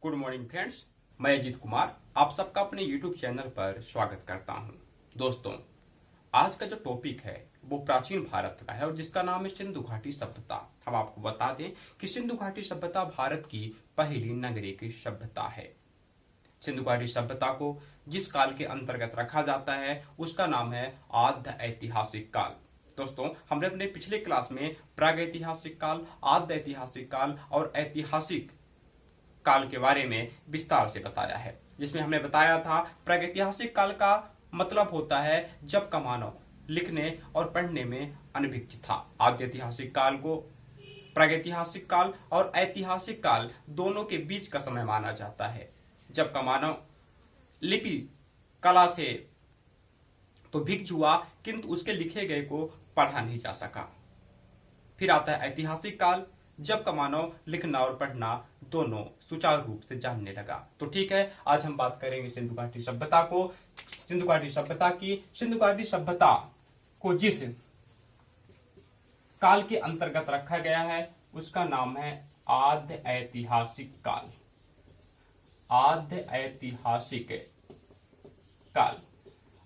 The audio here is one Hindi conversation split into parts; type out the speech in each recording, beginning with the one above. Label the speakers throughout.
Speaker 1: गुड मॉर्निंग फ्रेंड्स, मैं अजीत कुमार आप सबका अपने YouTube चैनल पर स्वागत करता हूं। दोस्तों, आज का जो टॉपिक है वो प्राचीन भारत का है और जिसका नाम है सिंधु घाटी सभ्यता। हम आपको बता दें कि सिंधु घाटी सभ्यता भारत की पहली नगरीय की सभ्यता है। सिंधु घाटी सभ्यता को जिस काल के अंतर्गत रखा जाता है उसका नाम है आद्य ऐतिहासिक काल। दोस्तों, हमने अपने पिछले क्लास में प्रागैतिहासिक काल, आद्य ऐतिहासिक काल और ऐतिहासिक काल के बारे में विस्तार से बताया है, जिसमें हमने बताया था प्रागैतिहासिक काल का मतलब होता है जब का मानव लिखने और पढ़ने में अनभिज्ञ था। आद्य ऐतिहासिक काल को प्रागैतिहासिक काल और ऐतिहासिक काल दोनों के बीच का समय माना जाता है, जब का मानव लिपि कला से तो भिज्ञ हुआ किंतु उसके लिखे गए को पढ़ा नहीं जा सका। फिर आता है ऐतिहासिक काल, जब का मानव लिखना और पढ़ना दोनों सुचारू रूप से जानने लगा। तो ठीक है, आज हम बात करेंगे सिंधु घाटी सभ्यता को, सिंधु घाटी सभ्यता की। सिंधु घाटी सभ्यता को जिस काल के अंतर्गत रखा गया है उसका नाम है आद्य ऐतिहासिक काल। आद्य ऐतिहासिक काल।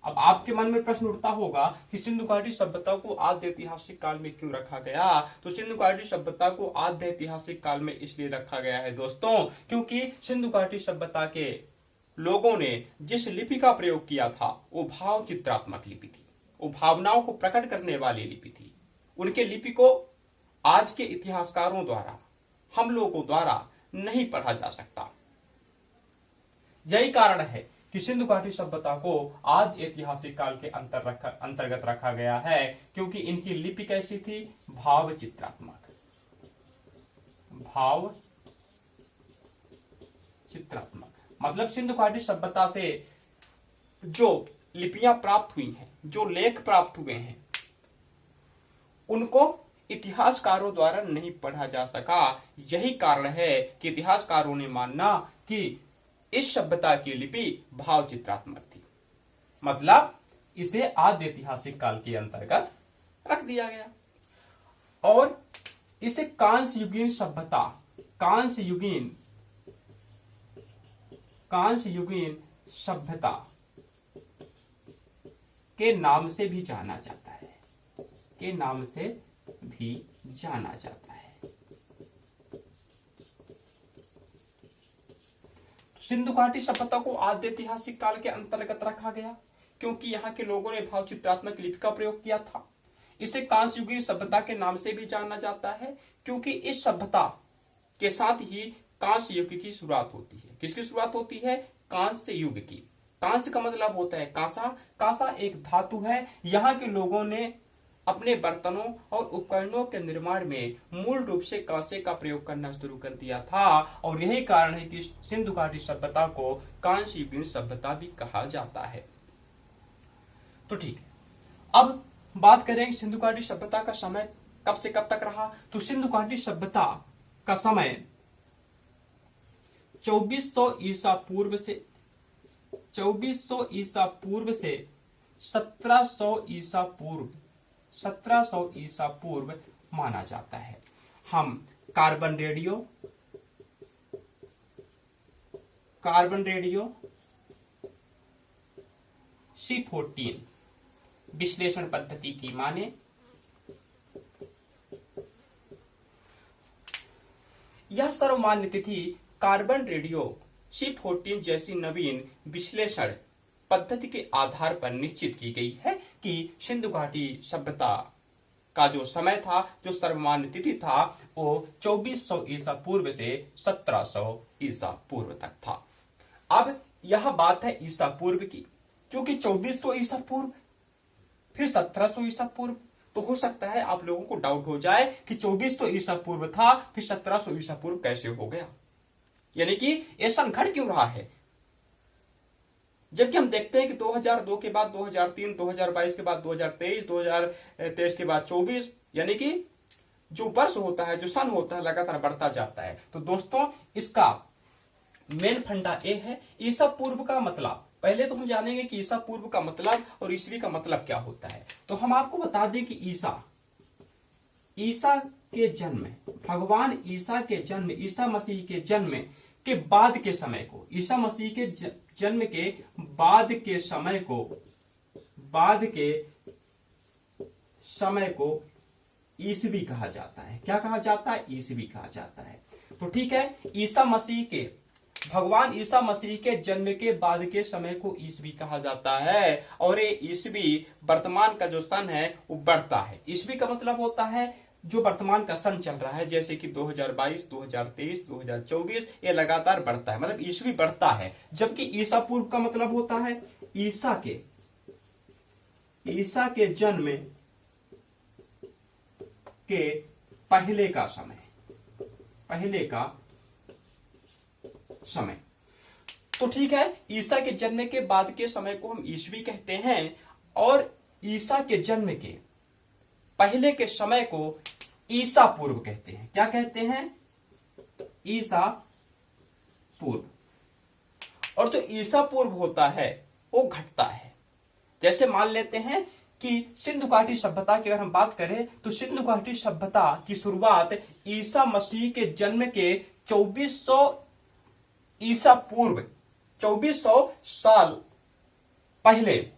Speaker 1: अब आपके मन में प्रश्न उठता होगा कि सिंधु घाटी सभ्यता को आद्य ऐतिहासिक काल में क्यों रखा गया। तो सिंधु घाटी सभ्यता को आद्य ऐतिहासिक काल में इसलिए रखा गया है दोस्तों, क्योंकि सिंधु घाटी सभ्यता के लोगों ने जिस लिपि का प्रयोग किया था वो भाव चित्रात्मक लिपि थी, वो भावनाओं को प्रकट करने वाली लिपि थी। उनके लिपि को आज के इतिहासकारों द्वारा, हम लोगों द्वारा नहीं पढ़ा जा सकता। यही कारण है कि सिंधु घाटी सभ्यता को आद्य ऐतिहासिक काल के अंतर्गत रखा गया है, क्योंकि इनकी लिपि कैसी थी? भाव चित्रात्मक। भाव चित्रात्मक मतलब सिंधु घाटी सभ्यता से जो लिपियां प्राप्त हुई हैं, जो लेख प्राप्त हुए हैं, उनको इतिहासकारों द्वारा नहीं पढ़ा जा सका। यही कारण है कि इतिहासकारों ने माना कि इस सभ्यता की लिपि भाव चित्रात्मक थी, मतलब इसे आद्य ऐतिहासिक काल के अंतर्गत रख दिया गया। और इसे कांस्य युगीन सभ्यता, कांस्य युगीन सभ्यता के नाम से भी जाना जाता है, के नाम से भी जाना जाता है। सिंधु घाटी सभ्यता को आद्य ऐतिहासिक काल के अंतर्गत रखा गया क्योंकि यहाँ के लोगों ने भाव चित्रात्मक लिपि का प्रयोग किया था। इसे कांस्य युगीन सभ्यता के नाम से भी जाना जाता है क्योंकि इस सभ्यता के साथ ही कांस्य युग की शुरुआत होती है। किसकी शुरुआत होती है? कांस्य युग की। कांस्य का मतलब होता है कांसा। कांसा एक धातु है। यहाँ के लोगों ने अपने बर्तनों और उपकरणों के निर्माण में मूल रूप से कांसे का प्रयोग करना शुरू कर दिया था और यही कारण है कि सिंधु घाटी सभ्यता को कांस्य युगीन सभ्यता भी कहा जाता है। तो ठीक है, अब बात करेंगे सिंधु घाटी सभ्यता का समय कब से कब तक रहा। तो सिंधु घाटी सभ्यता का समय 2400 ईसा पूर्व से 1700 ईसा पूर्व माना जाता है। हम कार्बन रेडियो C14 विश्लेषण पद्धति की माने यह सर्वमान्य तिथि कार्बन रेडियो C14 जैसी नवीन विश्लेषण पद्धति के आधार पर निश्चित की गई है कि सिंधु घाटी सभ्यता का जो समय था, जो सर्वमान्य तिथि था, वो 2400 ईसा पूर्व से 1700 ईसा पूर्व तक था। अब यह बात है ईसा पूर्व की, क्योंकि 2400 ईसा पूर्व फिर 1700 ईसा पूर्व, तो हो सकता है आप लोगों को डाउट हो जाए कि 2400 ईसा पूर्व था फिर 1700 ईसा पूर्व कैसे हो गया, यानी कि ऐसा घट क्यों रहा है। जबकि हम देखते हैं कि 2002 के बाद 2003, 2022 के बाद 2023, 2023 के बाद 24, यानी कि जो वर्ष होता है, जो सन होता है, लगातार बढ़ता जाता है। तो दोस्तों, इसका मेन फंडा ये है ईसा पूर्व का मतलब। पहले तो हम जानेंगे कि ईसा पूर्व का मतलब और ईसवी का मतलब क्या होता है। तो हम आपको बता दें कि ईसा के जन्म, भगवान ईसा के जन्म, ईसा मसीह के जन्म के बाद के समय को, ईसा मसीह के जन्म के बाद के समय को ईसवी कहा जाता है। क्या कहा जाता है? ईसवी कहा जाता है। तो ठीक है, भगवान ईसा मसीह के जन्म के बाद के समय को ईसवी कहा जाता है। और ये ईसवी वर्तमान का जो सन है वो बढ़ता है। ईसवी का मतलब होता है जो वर्तमान का सन चल रहा है, जैसे कि 2022, 2023, 2024, ये लगातार बढ़ता है, मतलब ईसवी बढ़ता है। जबकि ईसा पूर्व का मतलब होता है ईसा के जन्म के पहले का समय। तो ठीक है, ईसा के जन्म के बाद के समय को हम ईसवी कहते हैं, और ईसा के जन्म के पहले के समय को ईसा पूर्व कहते हैं। क्या कहते हैं? ईसा पूर्व। और जो ईसा पूर्व होता है वो घटता है। जैसे मान लेते हैं कि सिंधु घाटी सभ्यता की अगर हम बात करें तो सिंधु घाटी सभ्यता की शुरुआत ईसा मसीह के जन्म के 2400 ईसा पूर्व 2400 साल पहले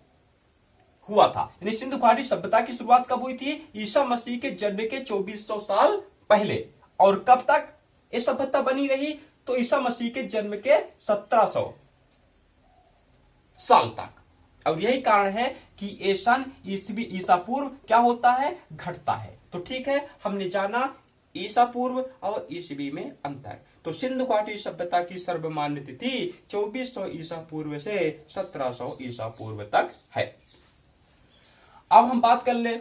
Speaker 1: हुआ था। यानी सिंधु घाटी सभ्यता की शुरुआत कब हुई थी? ईसा मसीह के जन्म के 2400 साल पहले। और कब तक ये सभ्यता बनी रही? तो ईसा मसीह के जन्म के 1700 साल तक। और यही कारण है कि ये सन ईसवी ईसा पूर्व क्या होता है? घटता है। तो ठीक है, हमने जाना ईसा पूर्व और ईसवी में अंतर। तो सिंधु घाटी सभ्यता की सर्वमान्य तिथि 2400 ईसा पूर्व से 1700 ईसा पूर्व तक है। अब हम बात कर ले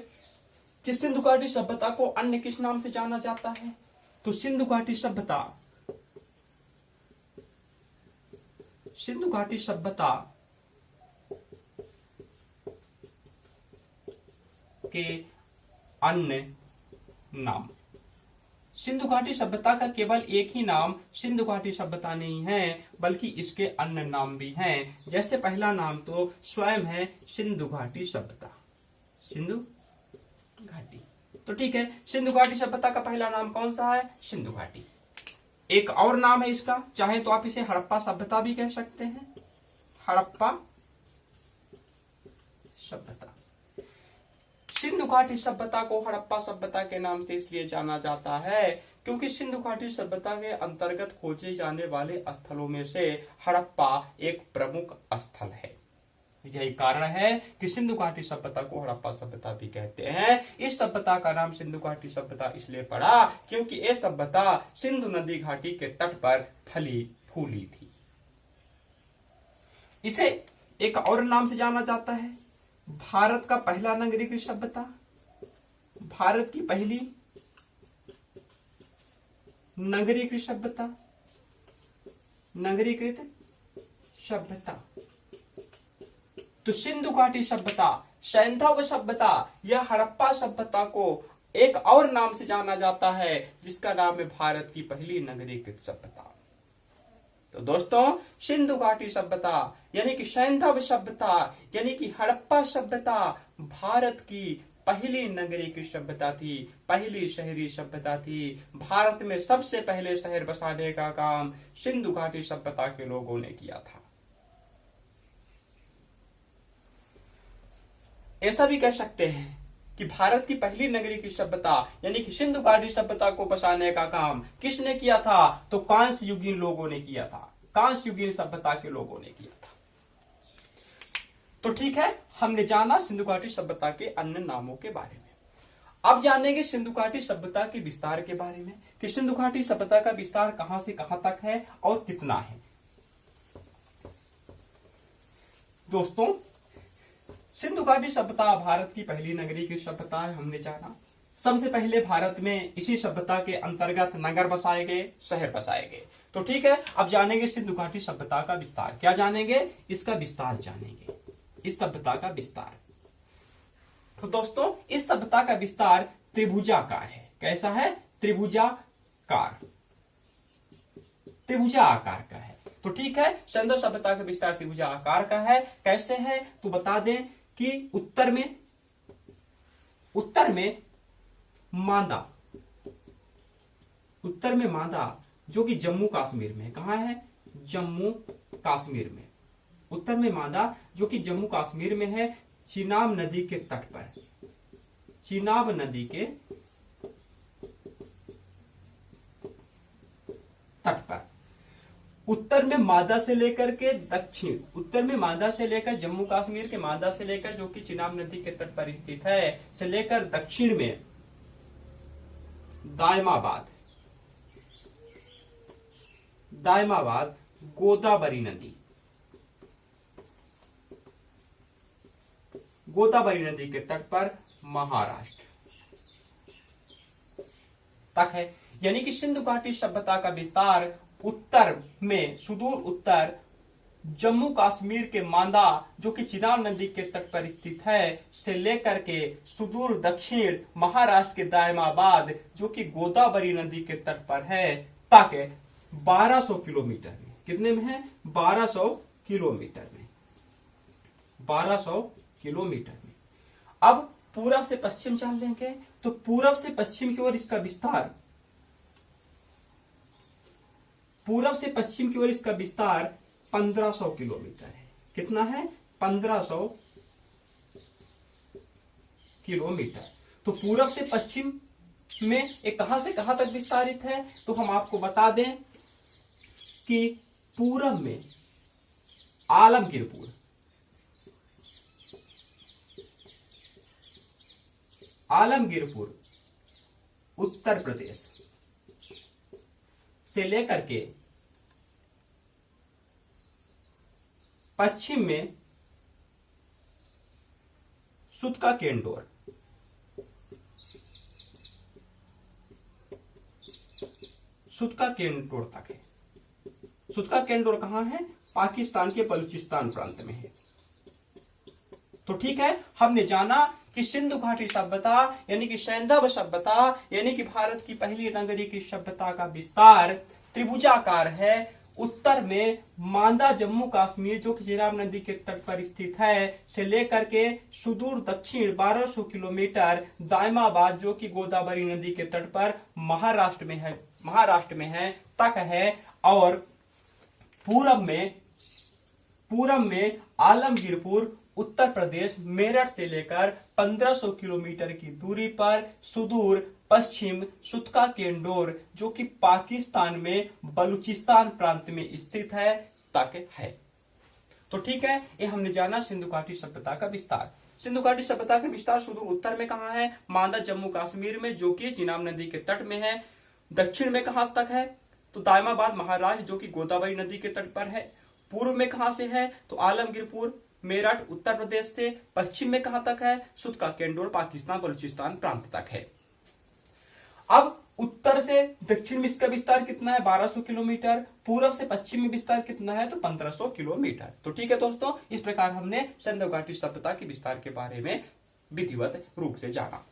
Speaker 1: कि सिंधु घाटी सभ्यता को अन्य किस नाम से जाना जाता है? तो सिंधु घाटी सभ्यता के अन्य नाम। सिंधु घाटी सभ्यता का केवल एक ही नाम सिंधु घाटी सभ्यता नहीं है, बल्कि इसके अन्य नाम भी हैं। जैसे पहला नाम तो स्वयं है सिंधु घाटी सभ्यता, सिंधु घाटी। तो ठीक है, सिंधु घाटी सभ्यता का पहला नाम कौन सा है? सिंधु घाटी। एक और नाम है इसका, चाहे तो आप इसे हड़प्पा सभ्यता भी कह सकते हैं, हड़प्पा सभ्यता। सिंधु घाटी सभ्यता को हड़प्पा सभ्यता के नाम से इसलिए जाना जाता है क्योंकि सिंधु घाटी सभ्यता के अंतर्गत खोजे जाने वाले स्थलों में से हड़प्पा एक प्रमुख स्थल है। यही कारण है कि सिंधु घाटी सभ्यता को हड़प्पा सभ्यता भी कहते हैं। इस सभ्यता का नाम सिंधु घाटी सभ्यता इसलिए पड़ा क्योंकि यह सभ्यता सिंधु नदी घाटी के तट पर फली फूली थी। इसे एक और नाम से जाना जाता है भारत का पहला नगरीकृत सभ्यता, भारत की पहली नगरीकृत सभ्यता। तो सिंधु घाटी सभ्यता, सैंधव सभ्यता या हड़प्पा सभ्यता को एक और नाम से जाना जाता है जिसका नाम है भारत की पहली नगरीकृत सभ्यता। तो दोस्तों, सिंधु घाटी सभ्यता यानी कि सैंधव सभ्यता यानी कि हड़प्पा सभ्यता भारत की पहली नगरीकृत सभ्यता थी, पहली शहरी सभ्यता थी। भारत में सबसे पहले शहर बसाने का काम सिंधु घाटी सभ्यता के लोगों ने किया था। ऐसा भी कह सकते हैं कि भारत की पहली नगरीकृत सभ्यता यानी कि सिंधु घाटी सभ्यता को बसाने का काम किसने किया था? तो कांस्य युगीन लोगों ने किया था, कांस्य युगीन सभ्यता के लोगों ने किया था। तो ठीक है, हमने जाना सिंधु घाटी सभ्यता के अन्य नामों के बारे में। अब जानेंगे सिंधु घाटी सभ्यता के विस्तार के बारे में कि सिंधु घाटी सभ्यता का विस्तार कहां से कहां तक है और कितना है। दोस्तों, सिंधु घाटी सभ्यता भारत की पहली नगरीकृत सभ्यता है, हमने जाना। सबसे पहले भारत में इसी सभ्यता के अंतर्गत नगर बसाए गए, शहर बसाए गए। तो ठीक है, अब जानेंगे सिंधु घाटी सभ्यता का विस्तार। क्या जानेंगे? इसका विस्तार जानेंगे, इस सभ्यता का विस्तार। तो दोस्तों, इस सभ्यता का विस्तार त्रिभुजाकार है। कैसा है? त्रिभुजाकार, त्रिभुजा आकार का है। तो ठीक है, सैंधव सभ्यता का विस्तार त्रिभुजा आकार का है। कैसे है? तो बता दें कि उत्तर में मांदा, जो कि जम्मू कश्मीर में, कहां है, जम्मू कश्मीर में। उत्तर में मादा जो कि जम्मू कश्मीर में है, चिनाब नदी के तट पर, चिनाब नदी के तट पर। उत्तर में मादा से लेकर के दक्षिण, उत्तर में मादा से लेकर जम्मू कश्मीर के मादा से लेकर जो कि चिनाब नदी के तट पर स्थित है, से लेकर दक्षिण में दायमाबाद, दायमाबाद गोदावरी नदी, गोदावरी नदी के तट पर महाराष्ट्र तक है। यानी कि सिंधु घाटी सभ्यता का विस्तार उत्तर में, सुदूर उत्तर जम्मू कश्मीर के मांदा जो कि चिनाब नदी के तट पर स्थित है, से लेकर के सुदूर दक्षिण महाराष्ट्र के दायमाबाद जो कि गोदावरी नदी के तट पर है, तक 1200 किलोमीटर में, कितने में है, 1200 किलोमीटर में, 1200 किलोमीटर में। अब पूरब से पश्चिम जान लेंगे, तो पूरब से पश्चिम की ओर इसका विस्तार, पूरब से पश्चिम की ओर इसका विस्तार 1500 किलोमीटर है। कितना है, 1500 किलोमीटर। तो पूरब से पश्चिम में एक कहां से कहां तक विस्तारित है, तो हम आपको बता दें कि पूरब में आलमगीरपुर, आलमगीरपुर उत्तर प्रदेश से लेकर के पश्चिम में सुतका केंडोर, सुतका केंडोर तक है। सुतका केंडोर कहां है, पाकिस्तान के बलूचिस्तान प्रांत में है। तो ठीक है, हमने जाना कि सिंधु घाटी सभ्यता यानी कि सैंधव सभ्यता यानी कि भारत की पहली नगरी की सभ्यता का विस्तार त्रिभुजाकार है। उत्तर में मांदा जम्मू कश्मीर जो कि चिनाब नदी के तट पर स्थित है, से लेकर के सुदूर दक्षिण 1200 किलोमीटर दायमाबाद जो कि गोदावरी नदी के तट पर महाराष्ट्र में है, महाराष्ट्र में है तक है। और पूरब में आलमगीरपुर उत्तर प्रदेश मेरठ से लेकर 1500 किलोमीटर की दूरी पर सुदूर पश्चिम सुतका केंडोर जो कि पाकिस्तान में बलूचिस्तान प्रांत में स्थित है तक है। तो ठीक है, ये हमने जाना सिंधु घाटी सभ्यता का विस्तार। सिंधु घाटी सभ्यता का विस्तार सुदूर उत्तर में कहां है, मांदा जम्मू कश्मीर में जो कि चिनाब नदी के तट में है। दक्षिण में कहां तक है, तो दायमाबाद महाराष्ट्र जो कि गोदावरी नदी के तट पर है। पूर्व में कहां से है, तो आलमगीरपुर मेरठ उत्तर प्रदेश से। पश्चिम में कहां तक है, सुतका केंडोर पाकिस्तान बलूचिस्तान प्रांत तक है। अब उत्तर से दक्षिण में इसका विस्तार कितना है, 1200 किलोमीटर। पूर्व से पश्चिम में विस्तार कितना है, तो 1500 किलोमीटर। तो ठीक है दोस्तों, इस प्रकार हमने सिंधु घाटी सभ्यता के विस्तार के बारे में विधिवत रूप से जाना।